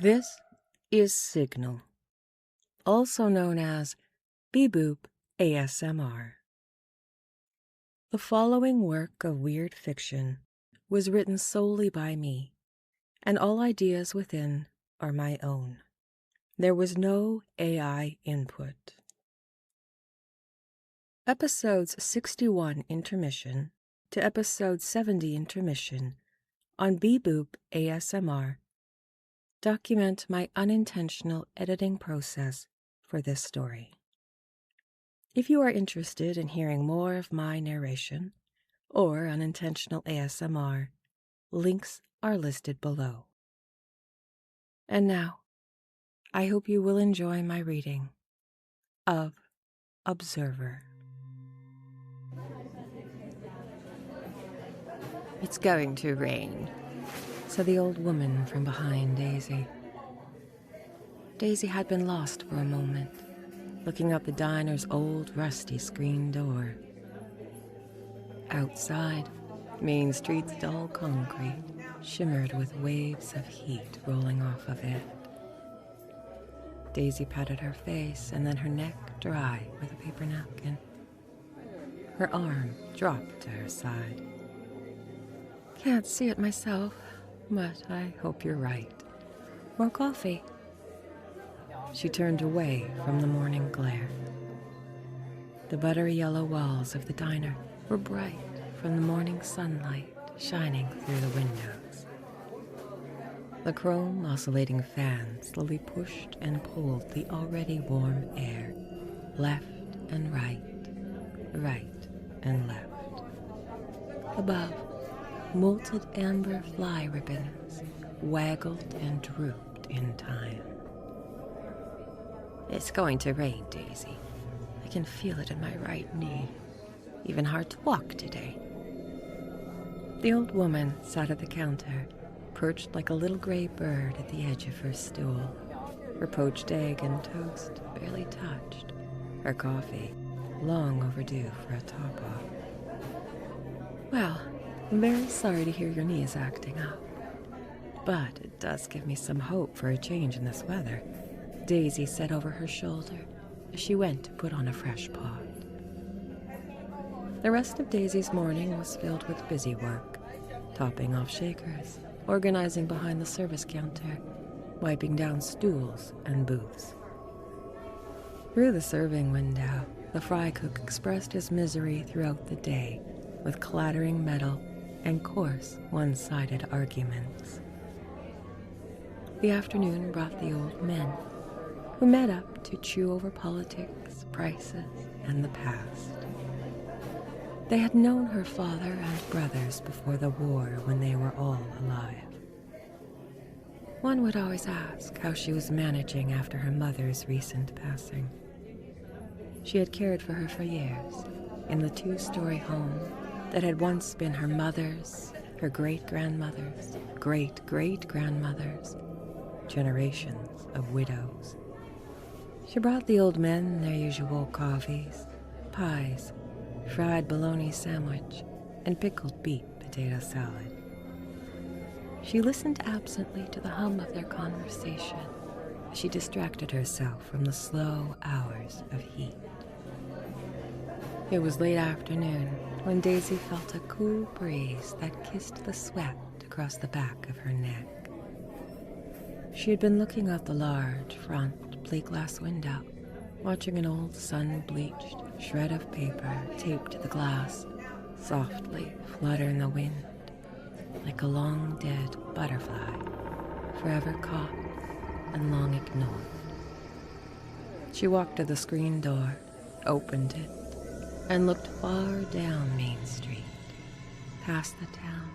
This is Signal, also known as Beeboop ASMR. The following work of weird fiction was written solely by me, and all ideas within are my own. There was no AI input. Episodes 61 Intermission to Episode 70 Intermission on Beeboop ASMR document my unintentional editing process for this story. If you are interested in hearing more of my narration or unintentional ASMR, links are listed below. And now, I hope you will enjoy my reading of Observer. "It's going to rain," said the old woman from behind Daisy. Daisy had been lost for a moment, looking up the diner's old rusty screen door. Outside, Main Street's dull concrete shimmered with waves of heat rolling off of it. Daisy patted her face and then her neck dry with a paper napkin. Her arm dropped to her side. "Can't see it myself, but I hope you're right. More coffee?" She turned away from the morning glare. The buttery yellow walls of the diner were bright from the morning sunlight shining through the windows. The chrome oscillating fan slowly pushed and pulled the already warm air left and right and left. Above, molted amber fly ribbons waggled and drooped in time. "It's going to rain, Daisy. I can feel it in my right knee. Even hard to walk today." The old woman sat at the counter, perched like a little gray bird at the edge of her stool, her poached egg and toast barely touched, her coffee long overdue for a top-off. "Well, I'm very sorry to hear your knee is acting up, but it does give me some hope for a change in this weather," Daisy said over her shoulder as she went to put on a fresh pot. The rest of Daisy's morning was filled with busy work, topping off shakers, organizing behind the service counter, wiping down stools and booths. Through the serving window, the fry cook expressed his misery throughout the day with clattering metal and coarse, one-sided arguments. The afternoon brought the old men, who met up to chew over politics, prices, and the past. They had known her father and brothers before the war when they were all alive. One would always ask how she was managing after her mother's recent passing. She had cared for her for years in the two-story home that had once been her mother's, her great-grandmother's, great-great-grandmother's, generations of widows. She brought the old men their usual coffees, pies, fried bologna sandwich, and pickled beet potato salad. She listened absently to the hum of their conversation as she distracted herself from the slow hours of heat. It was late afternoon when Daisy felt a cool breeze that kissed the sweat across the back of her neck. She had been looking out the large front plate glass window, watching an old sun-bleached shred of paper taped to the glass softly flutter in the wind like a long-dead butterfly, forever caught and long ignored. She walked to the screen door, opened it, and looked far down Main Street, past the town,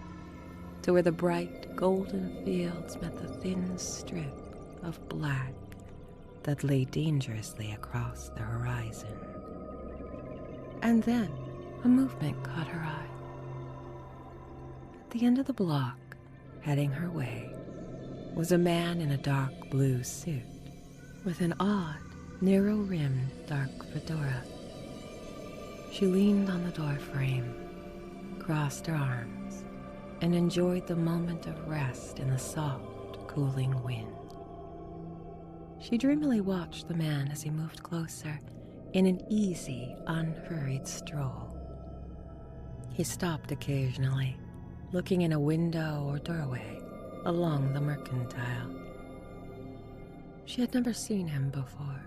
to where the bright golden fields met the thin strip of black that lay dangerously across the horizon. And then a movement caught her eye. At the end of the block, heading her way, was a man in a dark blue suit with an odd, narrow-rimmed dark fedora. She leaned on the doorframe, crossed her arms, and enjoyed the moment of rest in the soft, cooling wind. She dreamily watched the man as he moved closer in an easy, unhurried stroll. He stopped occasionally, looking in a window or doorway along the Mercantile. She had never seen him before,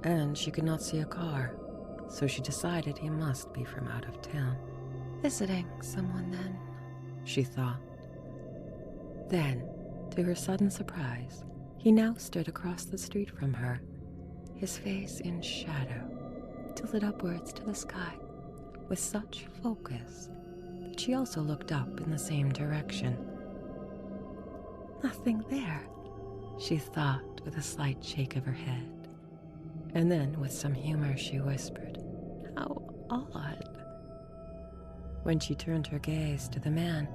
and she could not see a car, so she decided he must be from out of town. Visiting someone then, she thought. Then, to her sudden surprise, he now stood across the street from her, his face in shadow, tilted upwards to the sky, with such focus that she also looked up in the same direction. Nothing there, she thought with a slight shake of her head. And then, with some humor, she whispered, "How odd." When she turned her gaze to the man,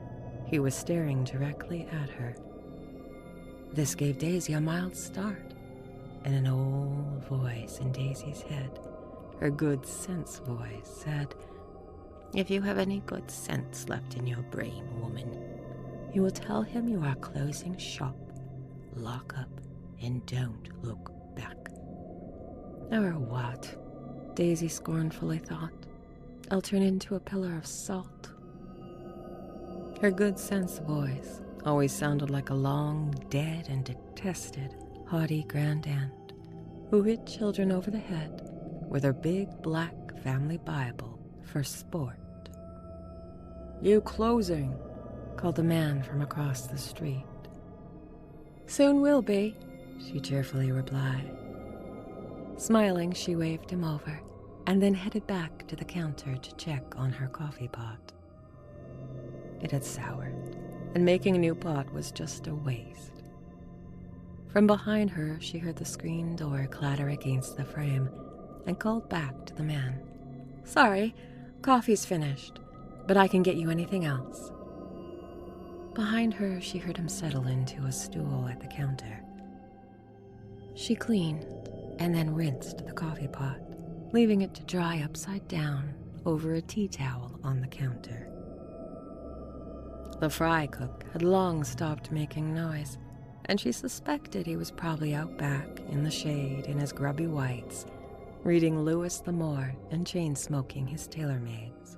he was staring directly at her. This gave Daisy a mild start, and an old voice in Daisy's head, her good sense voice, said, "If you have any good sense left in your brain, woman, you will tell him you are closing shop. Lock up and don't look back." Or what? Daisy scornfully thought. I'll turn into a pillar of salt. Her good sense voice always sounded like a long dead and detested haughty grandaunt who hit children over the head with her big black family Bible for sport. "You closing?" called the man from across the street. "Soon will be," she cheerfully replied. Smiling, she waved him over and then headed back to the counter to check on her coffee pot. It had soured, and making a new pot was just a waste. From behind her, she heard the screen door clatter against the frame and called back to the man. "Sorry, coffee's finished, but I can get you anything else." Behind her, she heard him settle into a stool at the counter. She cleaned and then rinsed the coffee pot, leaving it to dry upside down over a tea towel on the counter. The fry cook had long stopped making noise, and she suspected he was probably out back in the shade in his grubby whites, reading Louis L'Amour and chain-smoking his tailor-mades.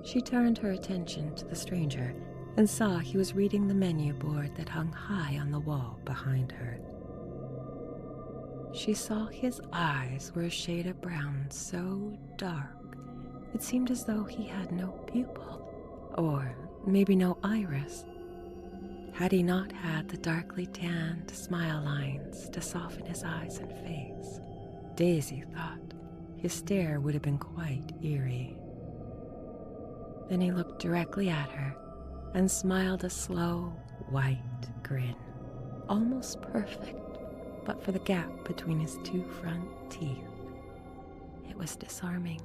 She turned her attention to the stranger and saw he was reading the menu board that hung high on the wall behind her. She saw his eyes were a shade of brown so dark it seemed as though he had no pupil, or maybe no iris. Had he not had the darkly tanned smile lines to soften his eyes and face, Daisy thought his stare would have been quite eerie. Then he looked directly at her and smiled a slow, white grin, almost perfect, but for the gap between his two front teeth. It was disarming,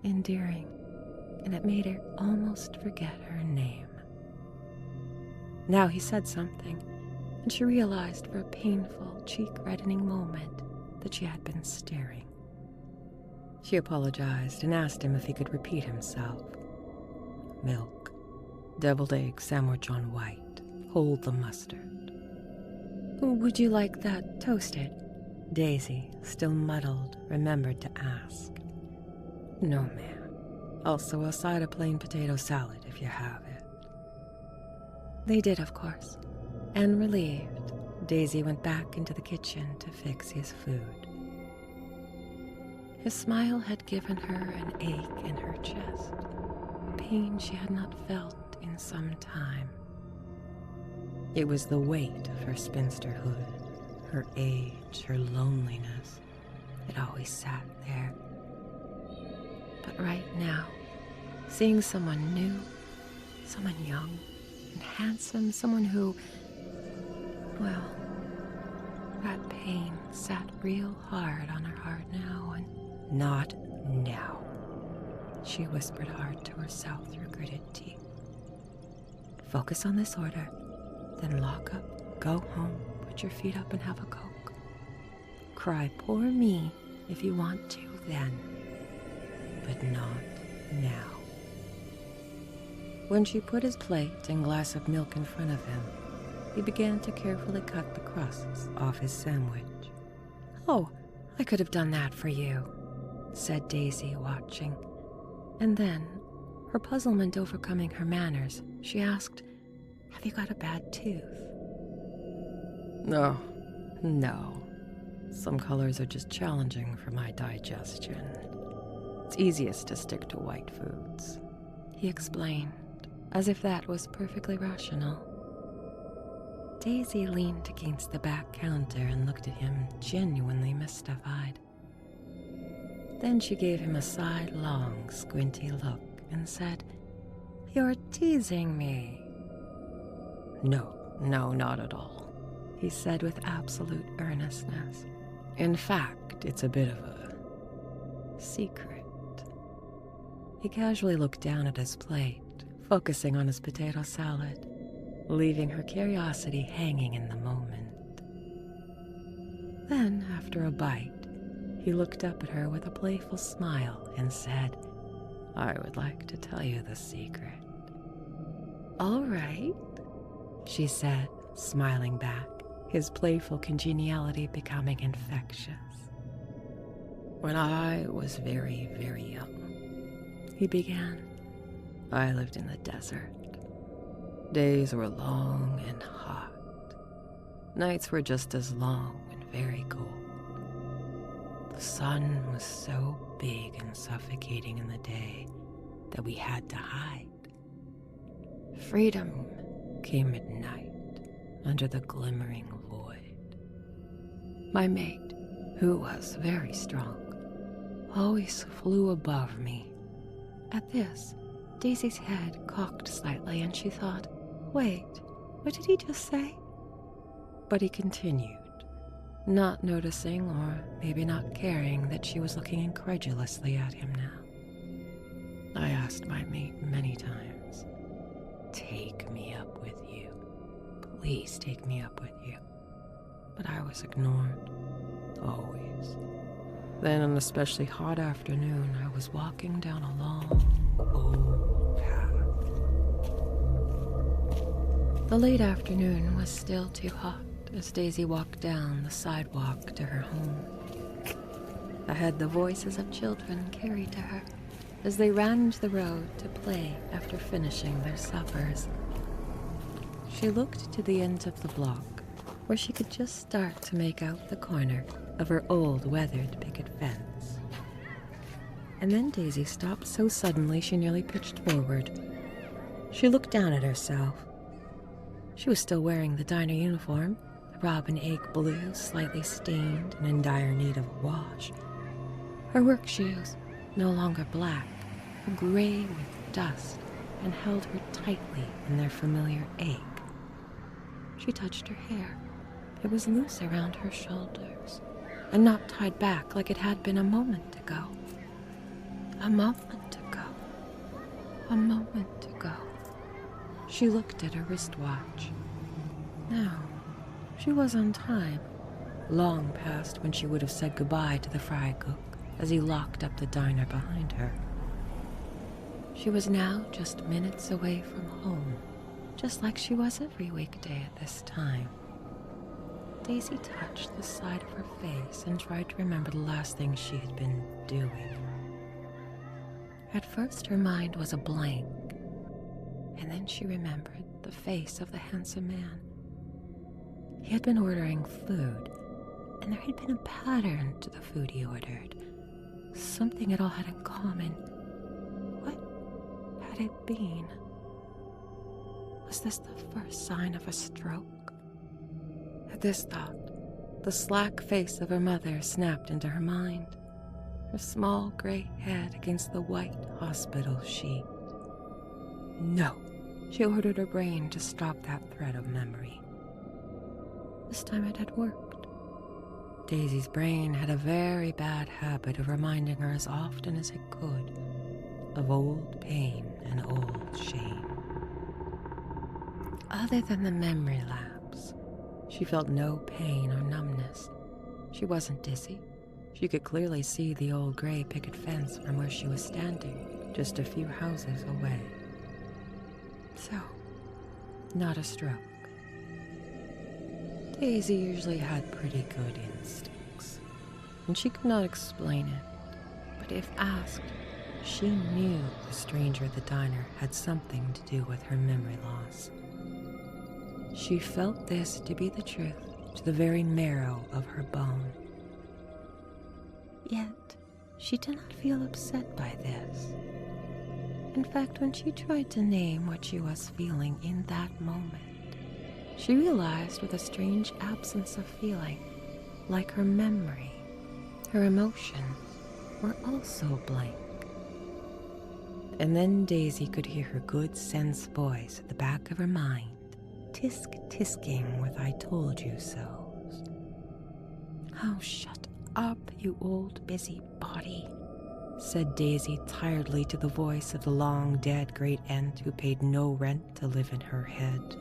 endearing, and it made her almost forget her name. Now he said something, and she realized for a painful, cheek-reddening moment that she had been staring. She apologized and asked him if he could repeat himself. Milk, deviled egg sandwich on white, hold the mustard. Would you like that toasted? Daisy, still muddled, remembered to ask. No, ma'am. Also a side of plain potato salad if you have it. They did, of course, and relieved, Daisy went back into the kitchen to fix his food. His smile had given her an ache in her chest, pain she had not felt in some time. It was the weight of her spinsterhood, her age, her loneliness. It always sat there. But right now, seeing someone new, someone young and handsome, someone who, well, that pain sat real hard on her heart now, and not now, she whispered hard to herself through gritted teeth. Focus on this order. Then lock up, go home, put your feet up and have a Coke. Cry poor me if you want to then, but not now. When she put his plate and glass of milk in front of him, he began to carefully cut the crusts off his sandwich. "Oh, I could have done that for you," said Daisy, watching. And then, her puzzlement overcoming her manners, she asked, "Have you got a bad tooth?" No. Some colors are just challenging for my digestion. It's easiest to stick to white foods," he explained, as if that was perfectly rational. Daisy leaned against the back counter and looked at him, genuinely mystified. Then she gave him a sidelong, squinty look and said, "You're teasing me." No, not at all," he said with absolute earnestness. "In fact, it's a bit of a secret." He casually looked down at his plate, focusing on his potato salad, leaving her curiosity hanging in the moment. Then, after a bite, he looked up at her with a playful smile and said, "I would like to tell you the secret." "All right," she said, smiling back, his playful congeniality becoming infectious. "When I was very, very young," he began, "I lived in the desert. Days were long and hot. Nights were just as long and very cold. The sun was so big and suffocating in the day that we had to hide. Freedom came at night under the glimmering void. My mate, who was very strong, always flew above me." At this, Daisy's head cocked slightly and she thought, "Wait, what did he just say?" But he continued, not noticing or maybe not caring that she was looking incredulously at him now. "I asked my mate many times, 'Take me up with you. Please take me up with you.' But I was ignored, always. Then an especially hot afternoon, I was walking down a long, old path. The late afternoon was still too hot as Daisy walked down the sidewalk to her home. Ahead, the voices of children carried to her as they ran into the road to play after finishing their suppers. She looked to the end of the block, where she could just start to make out the corner of her old weathered picket fence. And then Daisy stopped so suddenly she nearly pitched forward. She looked down at herself. She was still wearing the diner uniform, the robin egg blue, slightly stained and in dire need of a wash. Her work shoes, no longer black, were gray with dust and held her tightly in their familiar ache. She touched her hair. It was loose around her shoulders and not tied back like it had been a moment ago. A moment ago. A moment ago. She looked at her wristwatch. Now, she was on time, long past when she would have said goodbye to the fry cook as he locked up the diner behind her. She was now just minutes away from home, just like she was every weekday at this time. Daisy touched the side of her face and tried to remember the last thing she had been doing. At first her mind was a blank, and then she remembered the face of the handsome man. He had been ordering food, and there had been a pattern to the food he ordered. Something it all had in common. What had it been? Was this the first sign of a stroke? At this thought, the slack face of her mother snapped into her mind, her small gray head against the white hospital sheet. No, she ordered her brain to stop that thread of memory. This time it had worked. Daisy's brain had a very bad habit of reminding her as often as it could of old pain and old shame. Other than the memory lapse, she felt no pain or numbness. She wasn't dizzy. She could clearly see the old gray picket fence from where she was standing, just a few houses away. So, not a stroke. Daisy usually had pretty good instincts, and she could not explain it, but if asked, she knew the stranger at the diner had something to do with her memory loss. She felt this to be the truth to the very marrow of her bone. Yet, she did not feel upset by this. In fact, when she tried to name what she was feeling in that moment, she realized with a strange absence of feeling, like her memory, her emotions were also blank. And then Daisy could hear her good sense voice at the back of her mind, tisk-tisking with I told you so's. Oh, shut up, you old busybody, said Daisy tiredly to the voice of the long-dead great-aunt who paid no rent to live in her head.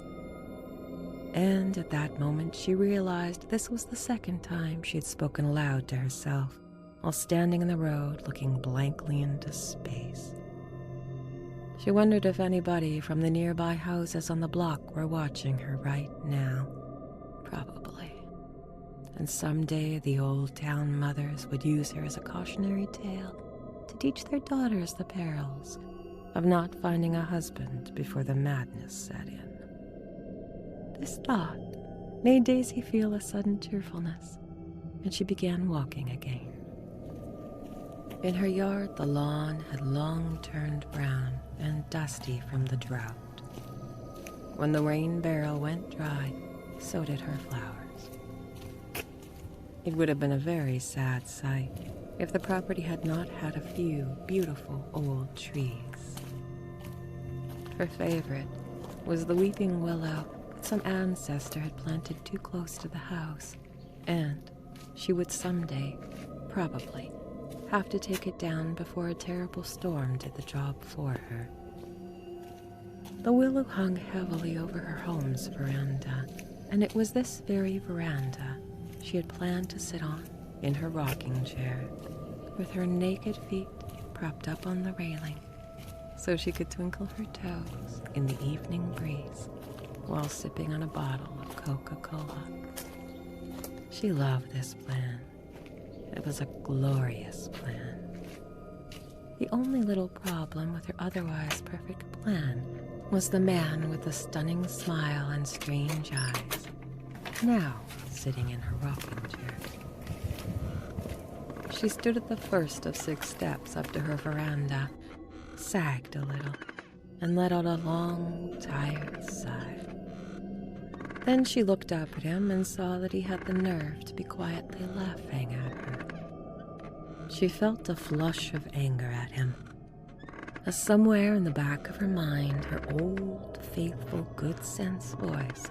And at that moment she realized this was the second time she had spoken aloud to herself while standing in the road looking blankly into space. She wondered if anybody from the nearby houses on the block were watching her right now. Probably. And someday the old town mothers would use her as a cautionary tale to teach their daughters the perils of not finding a husband before the madness set in. This thought made Daisy feel a sudden cheerfulness, and she began walking again. In her yard, the lawn had long turned brown and dusty from the drought. When the rain barrel went dry, so did her flowers. It would have been a very sad sight if the property had not had a few beautiful old trees. Her favorite was the weeping willow that some ancestor had planted too close to the house, and she would someday, probably, have to take it down before a terrible storm did the job for her. The willow hung heavily over her home's veranda, and it was this very veranda she had planned to sit on in her rocking chair, with her naked feet propped up on the railing, so she could twinkle her toes in the evening breeze while sipping on a bottle of Coca-Cola. She loved this plan. It was a glorious plan. The only little problem with her otherwise perfect plan was the man with the stunning smile and strange eyes, now sitting in her rocking chair. She stood at the first of 6 steps up to her veranda, sagged a little, and let out a long, tired sigh. Then she looked up at him and saw that he had the nerve to be quietly laughing at her. She felt a flush of anger at him, as somewhere in the back of her mind her old, faithful, good sense voice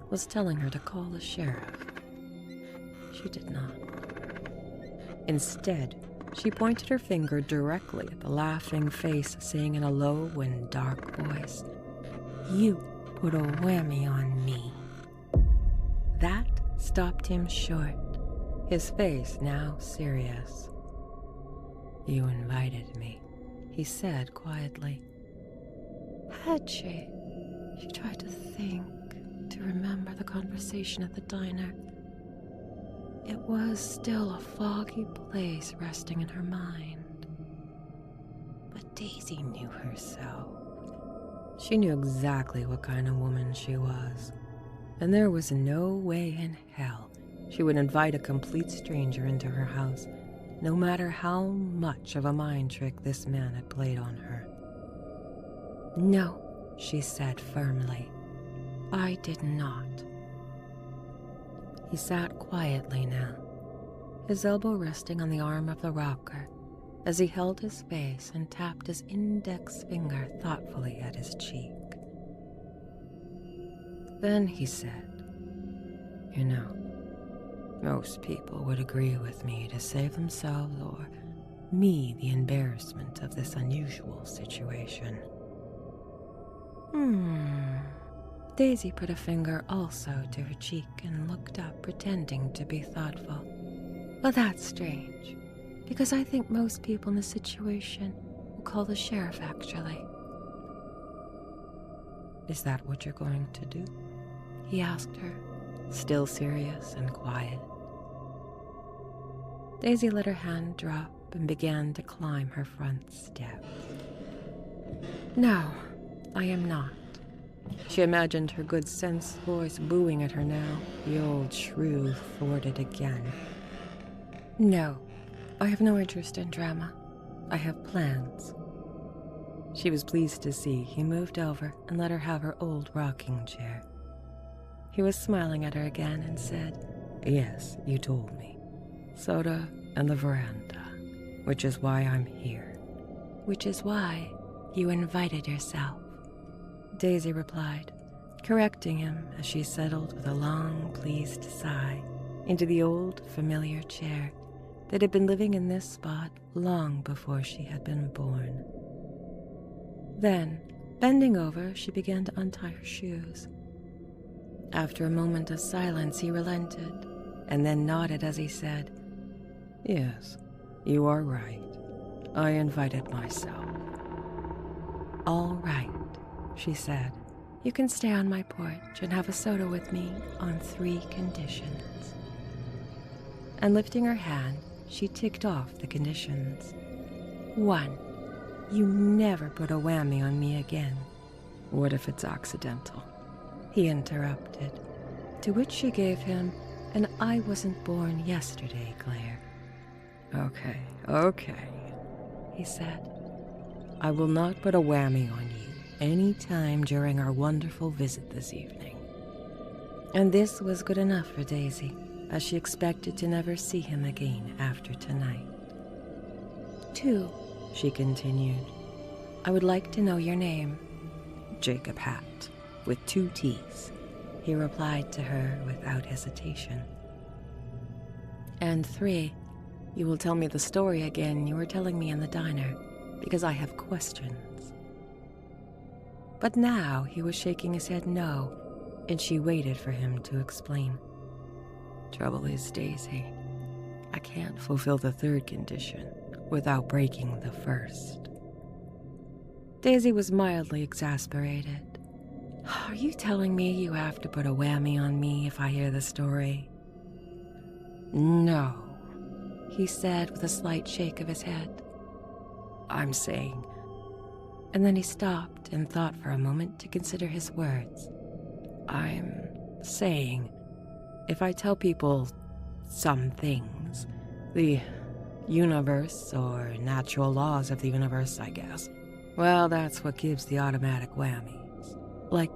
was telling her to call the sheriff. She did not. Instead, she pointed her finger directly at the laughing face, saying in a low and dark voice, "You put a whammy on me." That stopped him short, his face now serious. "You invited me," he said quietly. Had she? She tried to think, to remember the conversation at the diner. It was still a foggy place resting in her mind. But Daisy knew herself. She knew exactly what kind of woman she was, and there was no way in hell she would invite a complete stranger into her house, no matter how much of a mind trick this man had played on her. "No," she said firmly, "I did not." He sat quietly now, his elbow resting on the arm of the rocker as he held his face and tapped his index finger thoughtfully at his cheek. Then he said, "You know, most people would agree with me to save themselves or me the embarrassment of this unusual situation." Daisy put a finger also to her cheek and looked up, pretending to be thoughtful. "Well, that's strange, because I think most people in the situation will call the sheriff, actually." "Is that what you're going to do?" he asked her, still serious and quiet. Daisy let her hand drop and began to climb her front steps. No, I am not. She imagined her good sense voice booing at her now, the old shrew thwarted again. No, I have no interest in drama. I have plans. She was pleased to see he moved over and let her have her old rocking chair. He was smiling at her again and said, "Yes, you told me. Soda and the veranda, which is why I'm here." "Which is why you invited yourself," Daisy replied, correcting him as she settled with a long, pleased sigh into the old, familiar chair that had been living in this spot long before she had been born. Then, bending over, she began to untie her shoes. After a moment of silence, he relented, and then nodded as he said, "Yes, you are right. I invited myself." "All right," she said. "You can stay on my porch and have a soda with me on 3 conditions." And lifting her hand, she ticked off the conditions. 1, you never put a whammy on me again. "What if it's accidental?" he interrupted, to which she gave him an "I wasn't born yesterday" glare. Okay, he said. "I will not put a whammy on you any time during our wonderful visit this evening." And this was good enough for Daisy, as she expected to never see him again after tonight. 2, she continued. "I would like to know your name." "Jacob Hatt, with 2 T's, he replied to her without hesitation. "And 3, you will tell me the story again you were telling me in the diner, because I have questions." But now he was shaking his head no, and she waited for him to explain. "Trouble is, Daisy, I can't fulfill the 3rd condition without breaking the 1st. Daisy was mildly exasperated. "Are you telling me you have to put a whammy on me if I hear the story?" "No," he said with a slight shake of his head. "I'm saying..." And then he stopped and thought for a moment to consider his words. "I'm saying, if I tell people some things, the universe or natural laws of the universe, I guess, well, that's what gives the automatic whammies. Like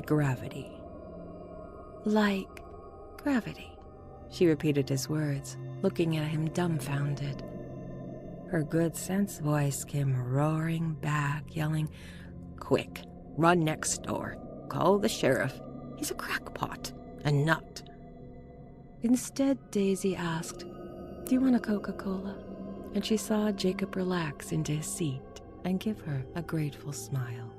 gravity." "Like gravity," she repeated his words, looking at him dumbfounded. Her good sense voice came roaring back, yelling, "Quick, run next door. Call the sheriff. He's a crackpot, a nut." Instead, Daisy asked, "Do you want a Coca-Cola?" And she saw Jacob relax into his seat and give her a grateful smile.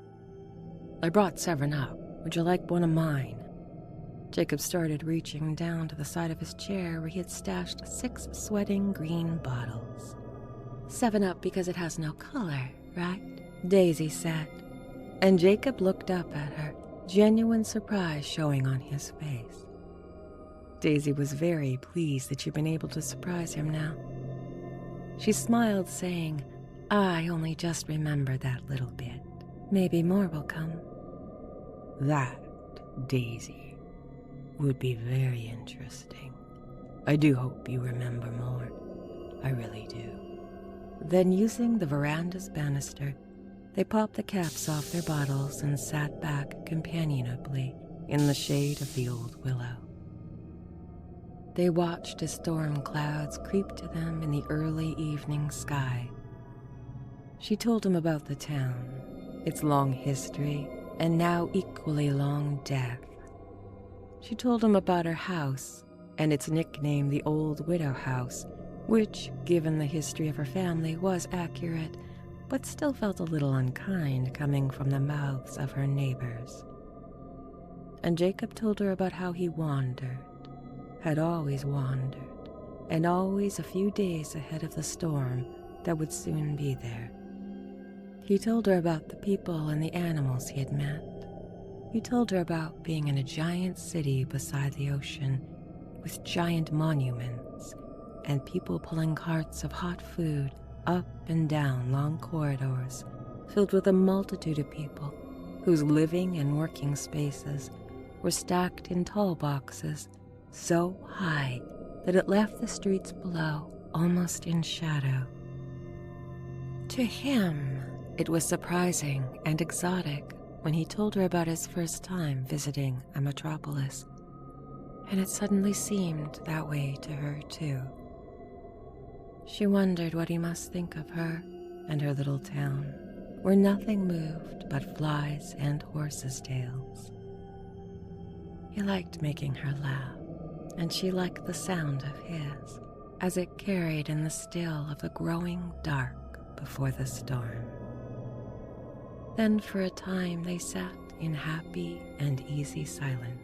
"I brought 7-Up. Would you like one of mine?" Jacob started reaching down to the side of his chair where he had stashed 6 sweating green bottles. 7-Up because it has no color, right?" Daisy said. And Jacob looked up at her, genuine surprise showing on his face. Daisy was very pleased that she'd been able to surprise him now. She smiled, saying, "I only just remembered that little bit. Maybe more will come." "That, Daisy, would be very interesting. I do hope you remember more. I really do." Then, using the veranda's banister, they popped the caps off their bottles and sat back companionably in the shade of the old willow. They watched as storm clouds creep to them in the early evening sky. She told him about the town, its long history, and now equally long death. She told him about her house and its nickname, the Old Widow House, which, given the history of her family, was accurate, but still felt a little unkind coming from the mouths of her neighbors. And Jacob told her about how he wandered, had always wandered, and always a few days ahead of the storm that would soon be there. He told her about the people and the animals he had met, He told her about being in a giant city beside the ocean with giant monuments and people pulling carts of hot food up and down long corridors filled with a multitude of people whose living and working spaces were stacked in tall boxes so high that it left the streets below almost in shadow. To him, it was surprising and exotic when he told her about his first time visiting a metropolis, and it suddenly seemed that way to her too. She wondered what he must think of her and her little town, where nothing moved but flies and horses' tails. He liked making her laugh, and she liked the sound of his as it carried in the still of the growing dark before the storm. Then for a time they sat in happy and easy silence.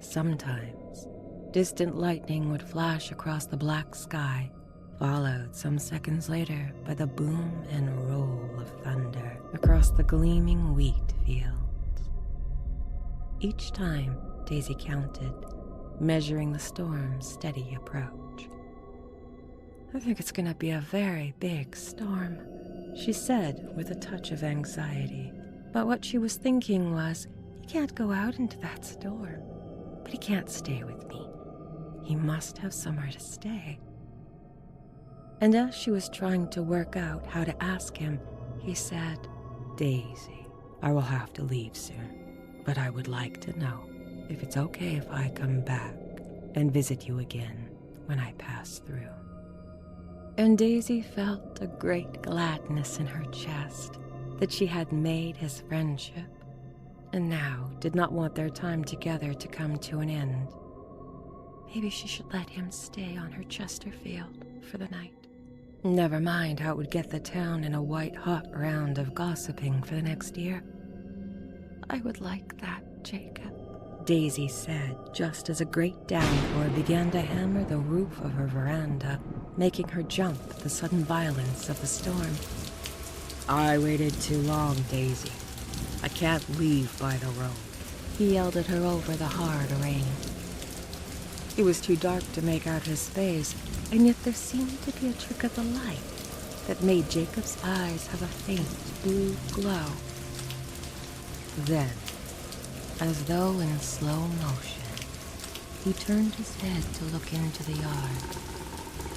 Sometimes distant lightning would flash across the black sky, followed some seconds later by the boom and roll of thunder across the gleaming wheat fields. Each time Daisy counted, measuring the storm's steady approach. "I think it's going to be a very big storm," she said with a touch of anxiety. But what she was thinking was, he can't go out into that storm, but he can't stay with me. He must have somewhere to stay. And as she was trying to work out how to ask him, he said, "Daisy, I will have to leave soon, but I would like to know if it's okay if I come back and visit you again when I pass through." And Daisy felt a great gladness in her chest that she had made his friendship, and now did not want their time together to come to an end. Maybe she should let him stay on her Chesterfield for the night. Never mind how it would get the town in a white-hot round of gossiping for the next year. "I would like that, Jacob," Daisy said, just as a great downpour began to hammer the roof of her veranda, making her jump at the sudden violence of the storm. "I waited too long, Daisy. I can't leave by the road," he yelled at her over the hard rain. It was too dark to make out his face, and yet there seemed to be a trick of the light that made Jacob's eyes have a faint blue glow. Then, as though in slow motion, he turned his head to look into the yard,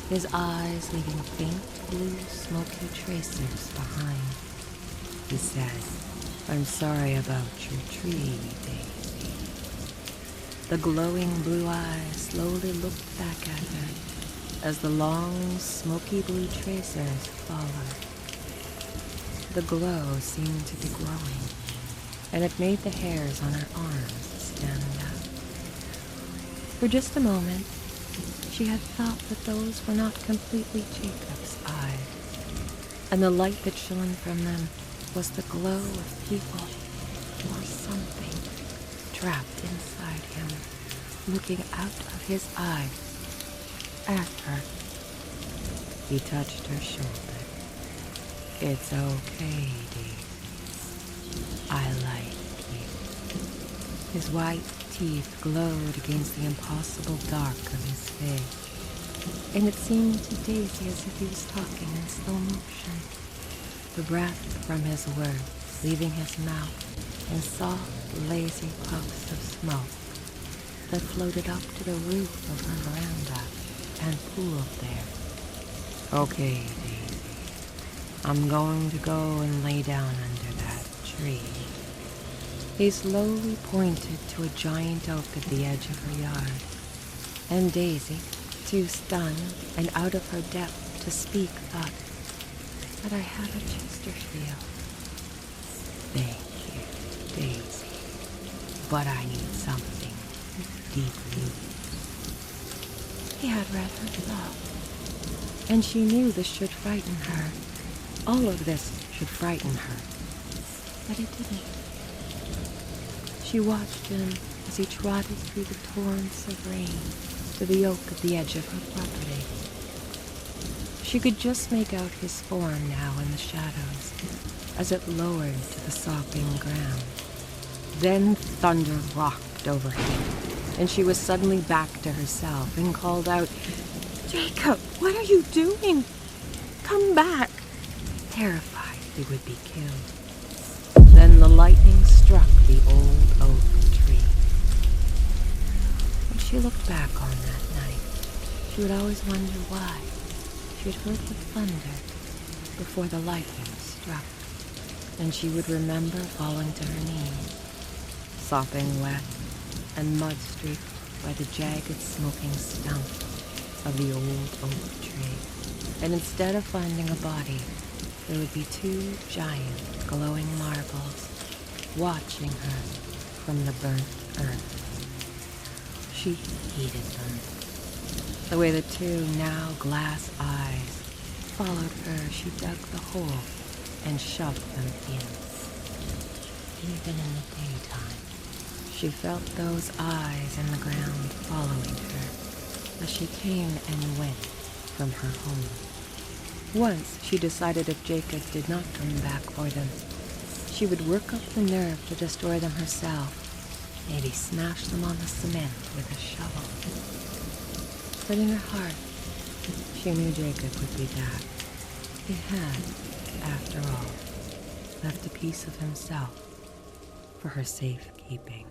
his eyes leaving faint blue smoky tracers behind. He said, "I'm sorry about your tree, Daisy." The glowing blue eyes slowly looked back at her as the long, smoky blue tracers followed. The glow seemed to be growing, and it made the hairs on her arms stand up. For just a moment, she had thought that those were not completely Jacob's eyes, and the light that shone from them was the glow of people or something trapped inside him, looking out of his eyes at her. He touched her shoulder. "It's okay, Daisy. I like you." His white teeth glowed against the impossible dark of his face, and it seemed to Daisy as if he was talking in slow motion, the breath from his words leaving his mouth in soft, lazy puffs of smoke that floated up to the roof of her veranda and pooled there. "Okay, Daisy, I'm going to go and lay down under that tree." He slowly pointed to a giant oak at the edge of her yard, and Daisy, too stunned and out of her depth to speak, thought, "But I have a Chesterfield." "Thank you, Daisy, but I need something deep-rooted." He had read her thought, and she knew this should frighten her. All of this should frighten her, but it didn't. She watched him as he trotted through the torrents of rain to the oak at the edge of her property. She could just make out his form now in the shadows as it lowered to the sopping ground. Then thunder rocked overhead, and she was suddenly back to herself and called out, "Jacob, what are you doing? Come back!" Terrified he would be killed. Then the lightning struck the old oak tree. When she looked back on that night, she would always wonder why she had heard the thunder before the lightning struck, and she would remember falling to her knees, sopping wet and mud-streaked by the jagged smoking stump of the old oak tree. And instead of finding a body, there would be two giant glowing marbles watching her from the burnt earth. She heeded them, the way the two now glass eyes followed her. She dug the hole and shoved them in. Even in the daytime, she felt those eyes in the ground following her as she came and went from her home. Once she decided if Jacob did not come back for them, she would work up the nerve to destroy them herself, maybe smash them on the cement with a shovel. But in her heart, she knew Jacob would be back. He had, after all, left a piece of himself for her safekeeping.